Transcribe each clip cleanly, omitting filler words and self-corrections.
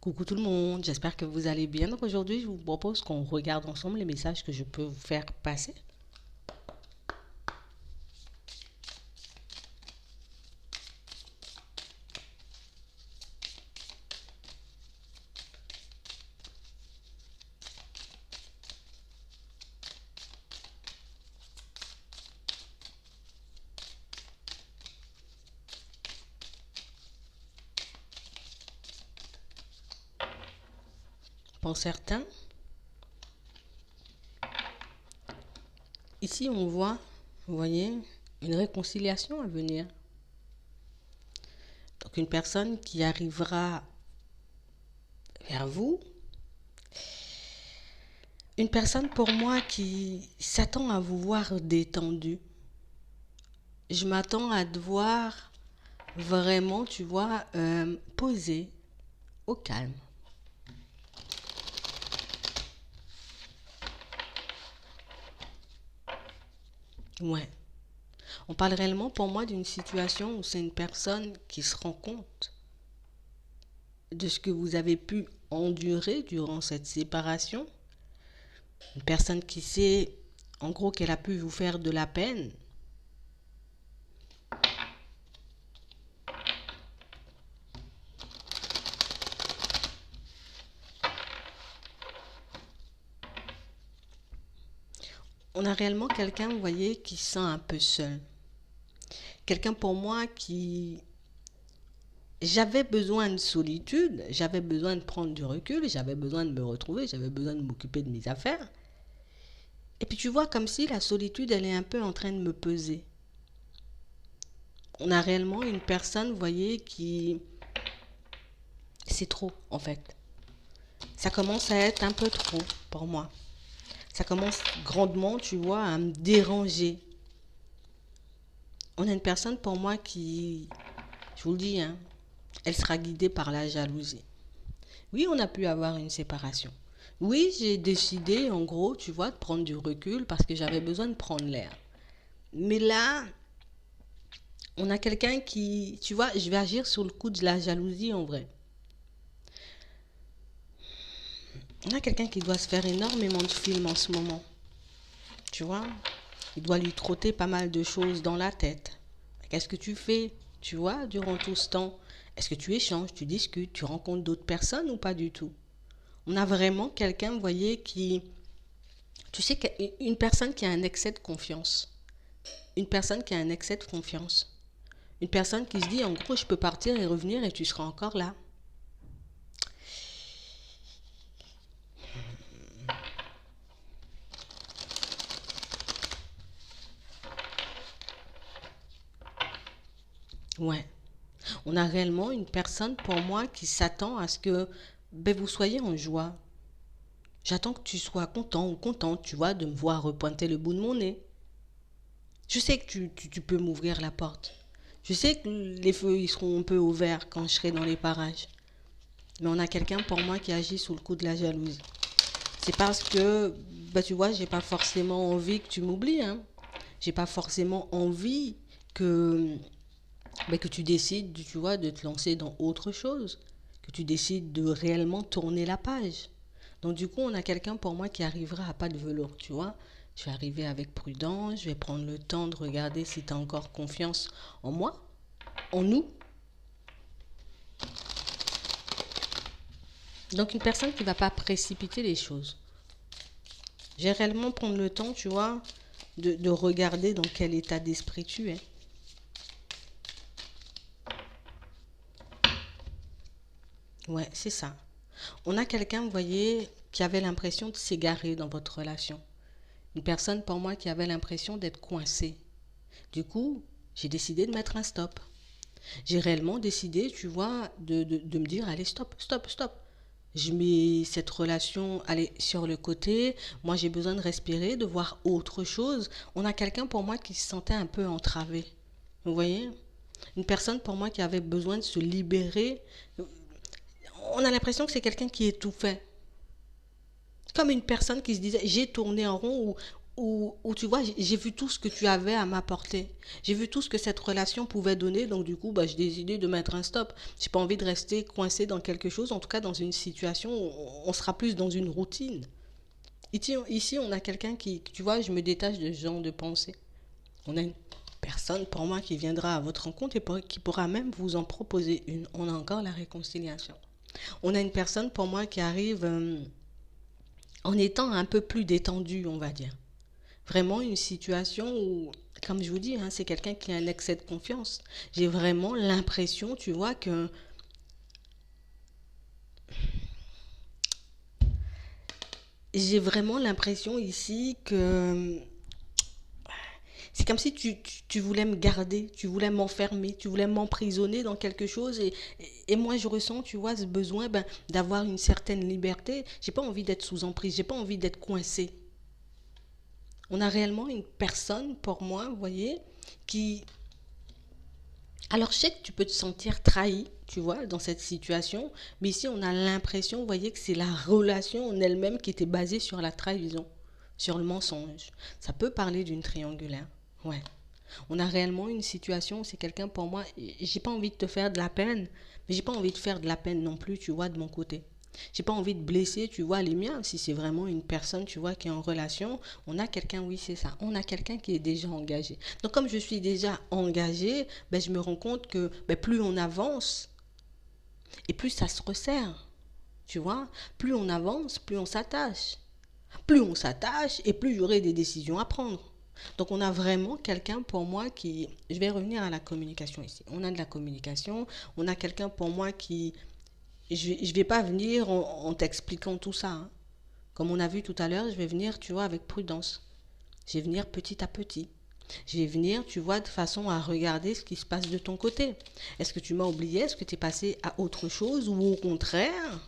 Coucou tout le monde, j'espère que vous allez bien. Donc aujourd'hui, je vous propose qu'on regarde ensemble les messages que je peux vous faire passer. Pour certains, ici on voit, vous voyez, une réconciliation à venir. Donc une personne qui arrivera vers vous, une personne pour moi qui s'attend à vous voir détendu. Je m'attends à te voir vraiment, tu vois, posé, au calme. Ouais. On parle réellement pour moi d'une situation où c'est une personne qui se rend compte de ce que vous avez pu endurer durant cette séparation. Une personne qui sait en gros qu'elle a pu vous faire de la peine. On a réellement quelqu'un, vous voyez, qui se sent un peu seul. Quelqu'un pour moi qui... J'avais besoin de solitude, j'avais besoin de prendre du recul, j'avais besoin de me retrouver, j'avais besoin de m'occuper de mes affaires. Et puis tu vois comme si la solitude, elle est un peu en train de me peser. On a réellement une personne, vous voyez, qui... C'est trop, en fait. Ça commence à être un peu trop pour moi. Ça commence grandement, tu vois, à me déranger. On a une personne pour moi qui, je vous le dis, hein, elle sera guidée par la jalousie. Oui, on a pu avoir une séparation. Oui, j'ai décidé, en gros, tu vois, de prendre du recul parce que j'avais besoin de prendre l'air. Mais là, on a quelqu'un qui, tu vois, je vais agir sur le coup de la jalousie en vrai. On a quelqu'un qui doit se faire énormément de films en ce moment. Tu vois, il doit lui trotter pas mal de choses dans la tête. Qu'est-ce que tu fais, tu vois, durant tout ce temps? Est-ce que tu échanges, tu discutes, tu rencontres d'autres personnes ou pas du tout? On a vraiment quelqu'un, vous voyez, qui... Tu sais, une personne qui a un excès de confiance. Une personne qui a un excès de confiance. Une personne qui se dit, en gros, je peux partir et revenir et tu seras encore là. Ouais. On a réellement une personne, pour moi, qui s'attend à ce que ben, vous soyez en joie. J'attends que tu sois content ou contente, tu vois, de me voir repointer le bout de mon nez. Je sais que tu peux m'ouvrir la porte. Je sais que les feux ils seront un peu ouverts quand je serai dans les parages. Mais on a quelqu'un pour moi qui agit sous le coup de la jalousie. C'est parce que, bah, tu vois, j'ai pas forcément envie que tu m'oublies. Hein. J'ai pas forcément envie que, bah, que tu décides, tu vois, de te lancer dans autre chose. Que tu décides de réellement tourner la page. Donc du coup, on a quelqu'un pour moi qui arrivera à pas de velours, tu vois. Je vais arriver avec prudence, je vais prendre le temps de regarder si tu as encore confiance en moi, en nous. Donc une personne qui ne va pas précipiter les choses. Je vais réellement prendre le temps, tu vois, de regarder dans quel état d'esprit tu es. Ouais, c'est ça. On a quelqu'un, vous voyez, qui avait l'impression de s'égarer dans votre relation. Une personne pour moi qui avait l'impression d'être coincée. Du coup, j'ai décidé de mettre un stop. J'ai réellement décidé, tu vois, de me dire, allez, stop, stop, stop. Je mets cette relation, allez, sur le côté. Moi, j'ai besoin de respirer, de voir autre chose. On a quelqu'un pour moi qui se sentait un peu entravé. Vous voyez? Une personne pour moi qui avait besoin de se libérer. On a l'impression que c'est quelqu'un qui étouffait. Comme une personne qui se disait, j'ai tourné en rond où tu vois, j'ai vu tout ce que tu avais à m'apporter. J'ai vu tout ce que cette relation pouvait donner. Donc, du coup, bah, j'ai décidé de mettre un stop. J'ai pas envie de rester coincé dans quelque chose, en tout cas dans une situation où on sera plus dans une routine. Ici, on a quelqu'un qui, tu vois, je me détache de ce genre de pensée. On a une personne, pour moi, qui viendra à votre rencontre et qui pourra même vous en proposer une. On a encore la réconciliation. On a une personne, pour moi, qui arrive en étant un peu plus détendue, on va dire. Vraiment une situation où, comme je vous dis, hein, c'est quelqu'un qui a un excès de confiance. J'ai vraiment l'impression, tu vois, que j'ai vraiment l'impression ici que c'est comme si tu voulais me garder, tu voulais m'enfermer, tu voulais m'emprisonner dans quelque chose et moi je ressens, tu vois, ce besoin ben, d'avoir une certaine liberté. J'ai pas envie d'être sous emprise, j'ai pas envie d'être coincé. On a réellement une personne, pour moi, vous voyez, qui... Alors je sais que tu peux te sentir trahi, tu vois, dans cette situation, mais ici on a l'impression, vous voyez, que c'est la relation en elle-même qui était basée sur la trahison, sur le mensonge. Ça peut parler d'une triangulaire, ouais. On a réellement une situation où c'est quelqu'un pour moi, j'ai pas envie de te faire de la peine, mais j'ai pas envie de faire de la peine non plus, tu vois, de mon côté. J'ai pas envie de blesser, tu vois, les miens. Si c'est vraiment une personne, tu vois, qui est en relation, on a quelqu'un, oui, c'est ça. On a quelqu'un qui est déjà engagé. Donc, comme je suis déjà engagée, ben, je me rends compte que ben, plus on avance et plus ça se resserre, tu vois. Plus on avance, plus on s'attache. Plus on s'attache et plus j'aurai des décisions à prendre. Donc on a vraiment quelqu'un pour moi qui... Je vais revenir à la communication ici. On a de la communication, on a quelqu'un pour moi qui... Je vais pas venir en t'expliquant tout ça, hein. Comme on a vu tout à l'heure, je vais venir, tu vois, avec prudence. Je vais venir petit à petit. Je vais venir, tu vois, de façon à regarder ce qui se passe de ton côté. Est-ce que tu m'as oublié? Est-ce que tu es passé à autre chose? Ou au contraire,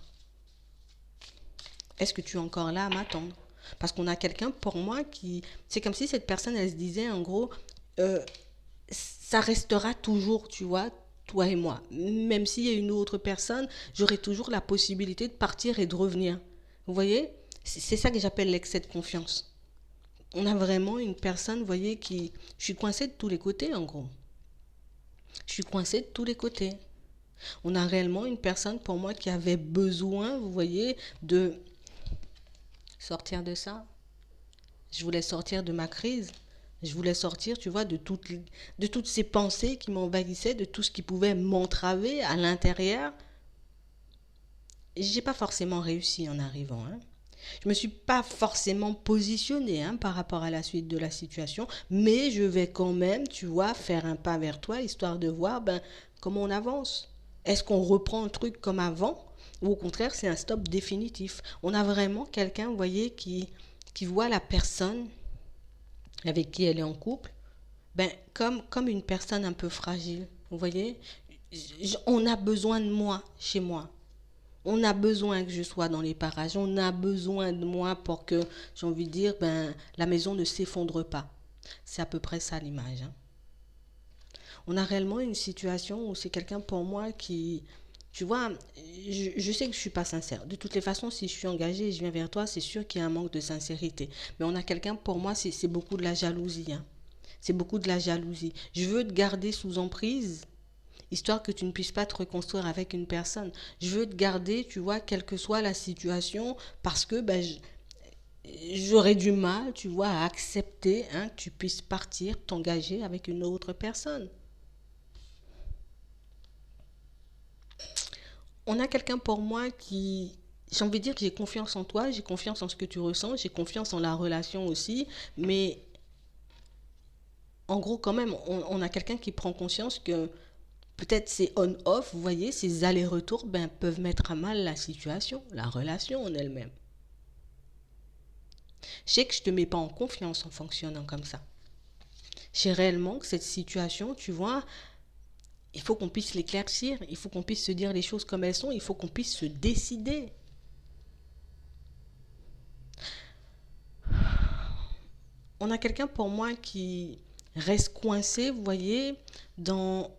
est-ce que tu es encore là à m'attendre? Parce qu'on a quelqu'un pour moi qui... C'est comme si cette personne, elle se disait en gros, euh, ça restera toujours, tu vois, toi et moi. Même s'il y a une autre personne, j'aurai toujours la possibilité de partir et de revenir. Vous voyez? C'est ça que j'appelle l'excès de confiance. On a vraiment une personne, vous voyez, qui... Je suis coincée de tous les côtés, en gros. Je suis coincée de tous les côtés. On a réellement une personne, pour moi, qui avait besoin, vous voyez, de sortir de ça. Je voulais sortir de ma crise. Je voulais sortir, tu vois, de toutes ces pensées qui m'envahissaient, de tout ce qui pouvait m'entraver à l'intérieur. Et j'ai pas forcément réussi en arrivant, hein. Je me suis pas forcément positionnée hein, par rapport à la suite de la situation, mais je vais quand même, tu vois, faire un pas vers toi, histoire de voir ben, comment on avance. Est-ce qu'on reprend le truc comme avant ou au contraire c'est un stop définitif? On a vraiment quelqu'un, vous voyez, qui voit la personne avec qui elle est en couple, ben, comme une personne un peu fragile. Vous voyez, on a besoin de moi chez moi. On a besoin que je sois dans les parages. On a besoin de moi pour que, j'ai envie de dire, ben, la maison ne s'effondre pas. C'est à peu près ça l'image, hein. On a réellement une situation où c'est quelqu'un pour moi qui, tu vois, je sais que je ne suis pas sincère. De toutes les façons, si je suis engagée et je viens vers toi, c'est sûr qu'il y a un manque de sincérité. Mais on a quelqu'un pour moi, c'est beaucoup de la jalousie, hein. C'est beaucoup de la jalousie. Je veux te garder sous emprise, histoire que tu ne puisses pas te reconstruire avec une personne. Je veux te garder, tu vois, quelle que soit la situation, parce que ben, j'aurais du mal, tu vois, à accepter hein, que tu puisses partir, t'engager avec une autre personne. On a quelqu'un pour moi qui, j'ai envie de dire que j'ai confiance en toi, j'ai confiance en ce que tu ressens, j'ai confiance en la relation aussi, mais en gros quand même, on a quelqu'un qui prend conscience que peut-être ces on-off, vous voyez, ces allers-retours ben, peuvent mettre à mal la situation, la relation en elle-même. Je sais que je ne te mets pas en confiance en fonctionnant comme ça. Je sais réellement que cette situation, tu vois, il faut qu'on puisse l'éclaircir, il faut qu'on puisse se dire les choses comme elles sont, il faut qu'on puisse se décider. On a quelqu'un pour moi qui reste coincé, vous voyez, dans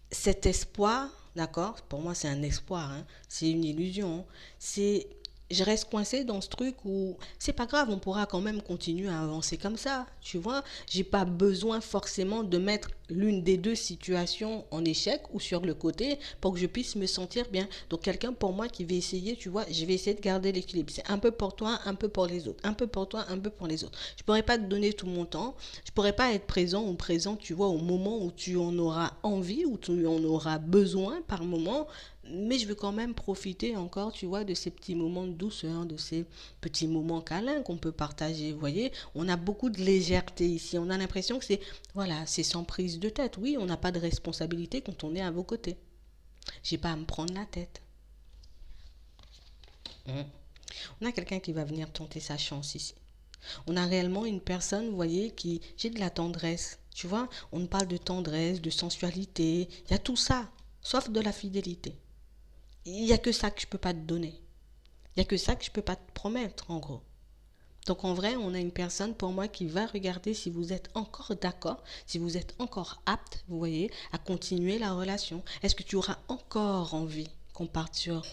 cet espoir, d'accord? Pour moi, c'est un espoir, hein, c'est une illusion, hein. C'est je reste coincée dans ce truc où c'est pas grave, on pourra quand même continuer à avancer comme ça, tu vois. J'ai pas besoin forcément de mettre l'une des deux situations en échec ou sur le côté pour que je puisse me sentir bien. Donc quelqu'un pour moi qui va essayer, tu vois, je vais essayer de garder l'équilibre. C'est un peu pour toi, un peu pour les autres, un peu pour toi, un peu pour les autres. Je pourrais pas te donner tout mon temps, je pourrais pas être présent ou présent, tu vois, au moment où tu en auras envie, où tu en auras besoin par moment, mais je veux quand même profiter encore, tu vois, de ces petits moments de douceur, de ces petits moments câlins qu'on peut partager. Vous voyez, on a beaucoup de légèreté ici. On a l'impression que c'est, voilà, c'est sans prise de tête. Oui, on n'a pas de responsabilité quand on est à vos côtés. J'ai pas à me prendre la tête. Mmh. On a quelqu'un qui va venir tenter sa chance ici. On a réellement une personne, vous voyez, qui... J'ai de la tendresse. Tu vois, on parle de tendresse, de sensualité. Il y a tout ça, sauf de la fidélité. Il n'y a que ça que je ne peux pas te donner. Il n'y a que ça que je ne peux pas te promettre, en gros. Donc en vrai, on a une personne pour moi qui va regarder si vous êtes encore d'accord, si vous êtes encore apte, vous voyez, à continuer la relation. Est-ce que tu auras encore envie qu'on parte sur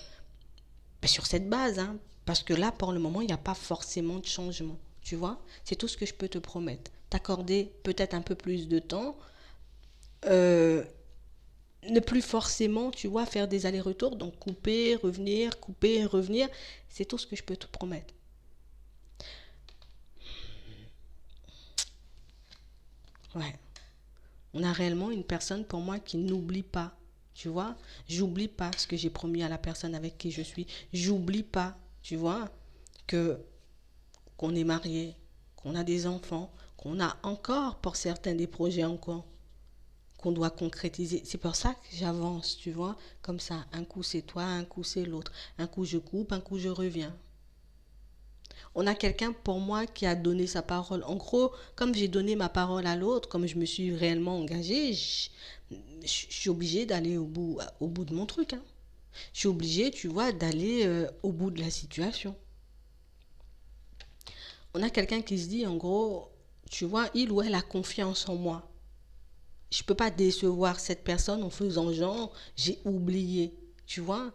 cette base, hein? Parce que là, pour le moment, il n'y a pas forcément de changement. Tu vois, c'est tout ce que je peux te promettre. T'accorder peut-être un peu plus de temps, euh, ne plus forcément, tu vois, faire des allers-retours, donc couper, revenir, c'est tout ce que je peux te promettre. Ouais. On a réellement une personne pour moi qui n'oublie pas, tu vois. J'oublie pas ce que j'ai promis à la personne avec qui je suis. J'oublie pas, tu vois, que qu'on est marié, qu'on a des enfants, qu'on a encore pour certains des projets encore qu'on doit concrétiser. C'est pour ça que j'avance, tu vois, comme ça. Un coup c'est toi, un coup c'est l'autre. Un coup je coupe, un coup je reviens. On a quelqu'un pour moi qui a donné sa parole. En gros, comme j'ai donné ma parole à l'autre, comme je me suis réellement engagée, je suis obligée d'aller au bout de mon truc, hein. Je suis obligée, tu vois, d'aller au bout de la situation. On a quelqu'un qui se dit, en gros, tu vois, il ou elle a confiance en moi. Je ne peux pas décevoir cette personne en faisant genre, j'ai oublié. Tu vois,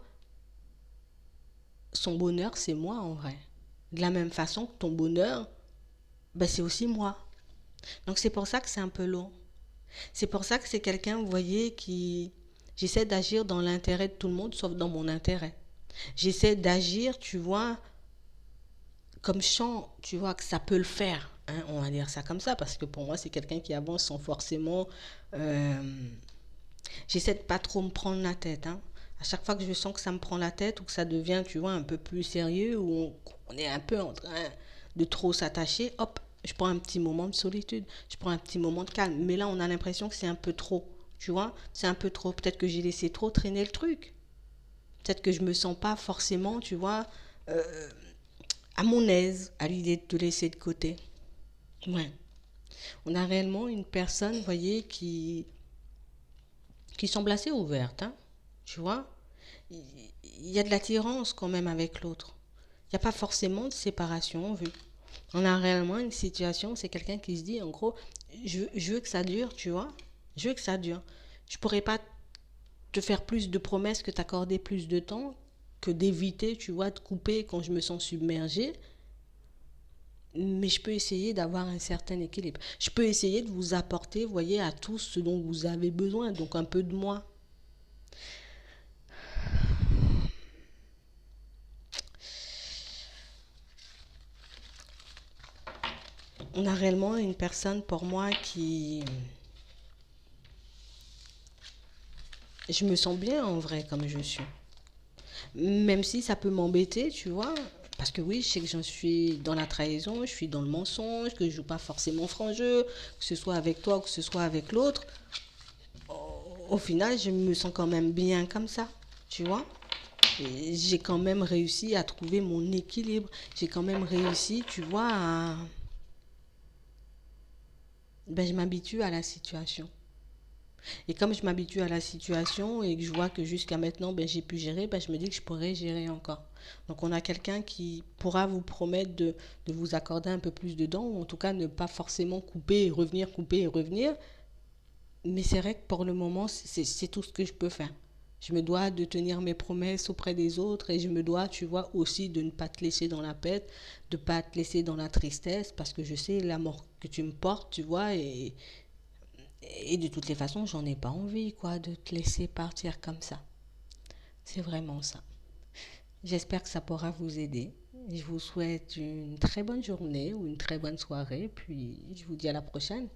son bonheur, c'est moi en vrai. De la même façon que ton bonheur, ben, c'est aussi moi. Donc c'est pour ça que c'est un peu long. C'est pour ça que c'est quelqu'un, vous voyez, qui... J'essaie d'agir dans l'intérêt de tout le monde, sauf dans mon intérêt. J'essaie d'agir, tu vois, comme je sens, tu vois, que ça peut le faire. Hein, on va dire ça comme ça, parce que pour moi, c'est quelqu'un qui avance sans forcément... euh, J'essaie de pas trop me prendre la tête. Hein. À chaque fois que je sens que ça me prend la tête ou que ça devient, tu vois, un peu plus sérieux, ou on est un peu en train de trop s'attacher, hop, je prends un petit moment de solitude, je prends un petit moment de calme. Mais là, on a l'impression que c'est un peu trop, tu vois, c'est un peu trop. Peut-être que j'ai laissé trop traîner le truc. Peut-être que je me sens pas forcément, tu vois, euh, à mon aise à l'idée de te laisser de côté. Ouais. On a réellement une personne, vous voyez, qui semble assez ouverte, hein, tu vois. Il y a de l'attirance quand même avec l'autre. Il n'y a pas forcément de séparation vue. On a réellement une situation, c'est quelqu'un qui se dit, en gros, je veux que ça dure, tu vois. Je veux que ça dure. Je pourrais pas te faire plus de promesses que t'accorder plus de temps, que d'éviter, tu vois, de couper quand je me sens submergée. Mais je peux essayer d'avoir un certain équilibre. Je peux essayer de vous apporter, vous voyez, à tous ce dont vous avez besoin. Donc un peu de moi. On a réellement une personne pour moi qui... Je me sens bien en vrai comme je suis. Même si ça peut m'embêter, tu vois. Parce que oui, je sais que j'en suis dans la trahison, je suis dans le mensonge, que je joue pas forcément franc jeu, que ce soit avec toi ou que ce soit avec l'autre. Au final, je me sens quand même bien comme ça, tu vois. Et j'ai quand même réussi à trouver mon équilibre. J'ai quand même réussi, tu vois, à... Ben, je m'habitue à la situation. Et comme je m'habitue à la situation et que je vois que jusqu'à maintenant, ben, j'ai pu gérer, ben, je me dis que je pourrais gérer encore. Donc on a quelqu'un qui pourra vous promettre de vous accorder un peu plus de dents, ou en tout cas ne pas forcément couper et revenir. Mais c'est vrai que pour le moment, c'est tout ce que je peux faire. Je me dois de tenir mes promesses auprès des autres et je me dois, tu vois, aussi de ne pas te laisser dans la peine, de ne pas te laisser dans la tristesse parce que je sais l'amour que tu me portes, tu vois, et de toutes les façons, j'en ai pas envie, quoi, de te laisser partir comme ça. C'est vraiment ça. J'espère que ça pourra vous aider. Je vous souhaite une très bonne journée ou une très bonne soirée, puis je vous dis à la prochaine.